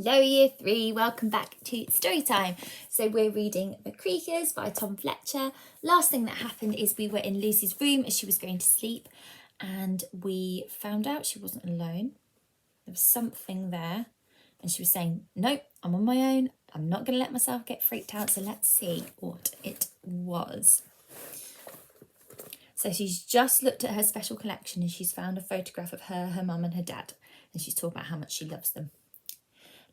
Hello Year 3, welcome back to story time. So we're reading The Creakers by Tom Fletcher. Last thing that happened is we were in Lucy's room as she was going to sleep and we found out she wasn't alone. There was something there and she was saying, nope, I'm on my own. I'm not going to let myself get freaked out, so let's see what it was. So she's just looked at her special collection and she's found a photograph of her mum and her dad, and she's talking about how much she loves them.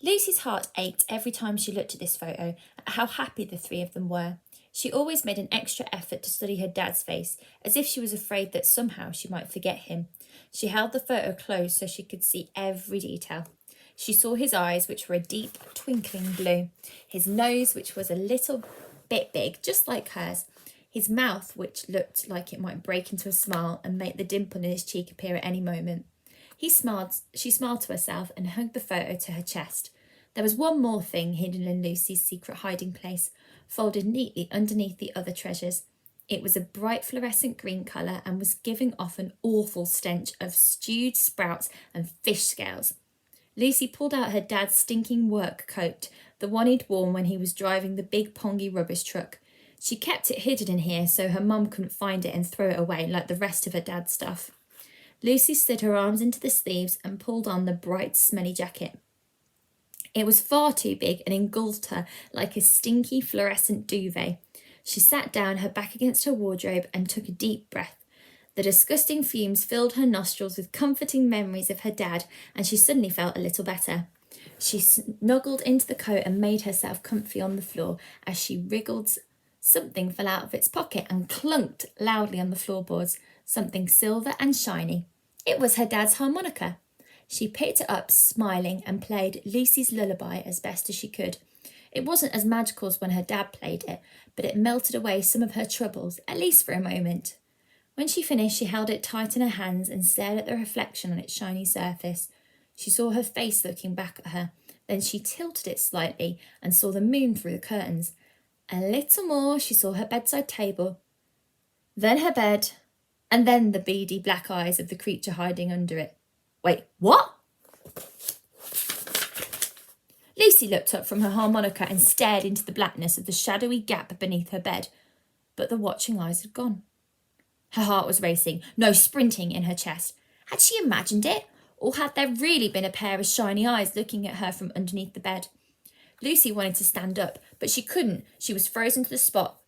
Lucy's heart ached every time she looked at this photo, at how happy the three of them were. She always made an extra effort to study her dad's face, as if she was afraid that somehow she might forget him. She held the photo close so she could see every detail. She saw his eyes, which were a deep, twinkling blue, his nose, which was a little bit big, just like hers, his mouth, which looked like it might break into a smile and make the dimple in his cheek appear at any moment. She smiled to herself and hugged the photo to her chest. There was one more thing hidden in Lucy's secret hiding place, folded neatly underneath the other treasures. It was a bright fluorescent green colour and was giving off an awful stench of stewed sprouts and fish scales. Lucy pulled out her dad's stinking work coat, the one he'd worn when he was driving the big pongy rubbish truck. She kept it hidden in here so her mum couldn't find it and throw it away like the rest of her dad's stuff. Lucy slid her arms into the sleeves and pulled on the bright, smelly jacket. It was far too big and engulfed her like a stinky fluorescent duvet. She sat down, her back against her wardrobe, and took a deep breath. The disgusting fumes filled her nostrils with comforting memories of her dad, and she suddenly felt a little better. She snuggled into the coat and made herself comfy on the floor. As she wriggled, something fell out of its pocket and clunked loudly on the floorboards, something silver and shiny. It was her dad's harmonica. She picked it up, smiling, and played Lucy's lullaby as best as she could. It wasn't as magical as when her dad played it, but it melted away some of her troubles, at least for a moment. When she finished, she held it tight in her hands and stared at the reflection on its shiny surface. She saw her face looking back at her. Then she tilted it slightly and saw the moon through the curtains. A little more, she saw her bedside table, then her bed, and then the beady black eyes of the creature hiding under it. Wait, what? Lucy looked up from her harmonica and stared into the blackness of the shadowy gap beneath her bed, but the watching eyes had gone. Her heart was racing, no, sprinting in her chest. Had she imagined it, or had there really been a pair of shiny eyes looking at her from underneath the bed? Lucy wanted to stand up, but she couldn't. She was frozen to the spot,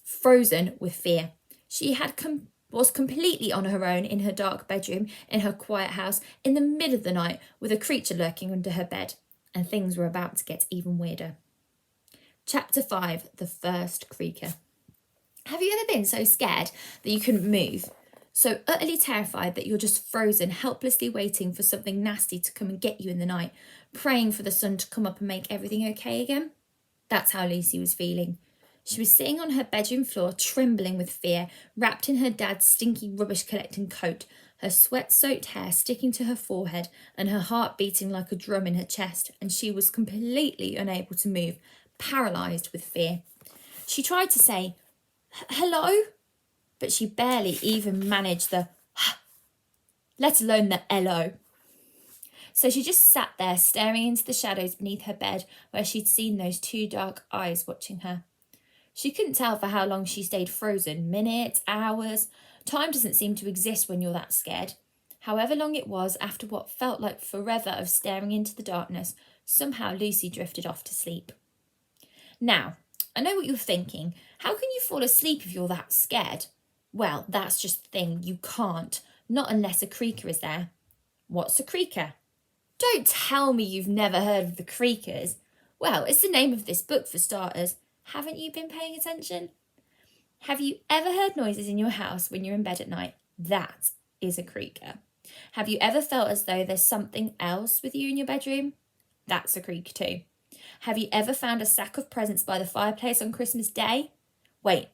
frozen with fear. She was completely on her own in her dark bedroom, in her quiet house, in the middle of the night, with a creature lurking under her bed, and things were about to get even weirder. Chapter 5, The First Creaker. Have you ever been so scared that you couldn't move? So utterly terrified that you're just frozen, helplessly waiting for something nasty to come and get you in the night, praying for the sun to come up and make everything okay again? That's how Lucy was feeling. She was sitting on her bedroom floor, trembling with fear, wrapped in her dad's stinky rubbish-collecting coat, her sweat-soaked hair sticking to her forehead and her heart beating like a drum in her chest, and she was completely unable to move, paralysed with fear. She tried to say, "Hello?" but she barely even managed the let alone the hello. So she just sat there staring into the shadows beneath her bed where she'd seen those two dark eyes watching her. She couldn't tell for how long she stayed frozen, minutes, hours. Time doesn't seem to exist when you're that scared. However long it was, after what felt like forever of staring into the darkness, somehow Lucy drifted off to sleep. Now, I know what you're thinking. How can you fall asleep if you're that scared? Well, that's just the thing. You can't. Not unless a creaker is there. What's a creaker? Don't tell me you've never heard of the Creakers. Well, it's the name of this book for starters. Haven't you been paying attention? Have you ever heard noises in your house when you're in bed at night? That is a creaker. Have you ever felt as though there's something else with you in your bedroom? That's a creaker too. Have you ever found a sack of presents by the fireplace on Christmas Day? Wait,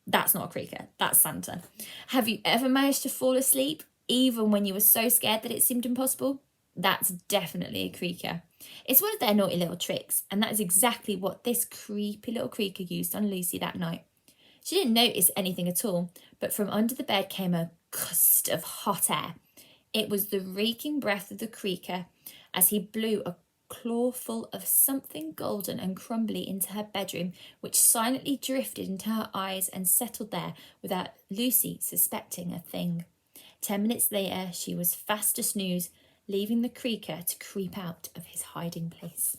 that's not a creaker, that's Santa. Have you ever managed to fall asleep, even when you were so scared that it seemed impossible? That's definitely a creaker. It's one of their naughty little tricks, and that is exactly what this creepy little creaker used on Lucy that night. She didn't notice anything at all, but from under the bed came a gust of hot air. It was the reeking breath of the creaker as he blew a clawful of something golden and crumbly into her bedroom, which silently drifted into her eyes and settled there without Lucy suspecting a thing. 10 minutes later, she was fast asnooze, leaving the creaker to creep out of his hiding place.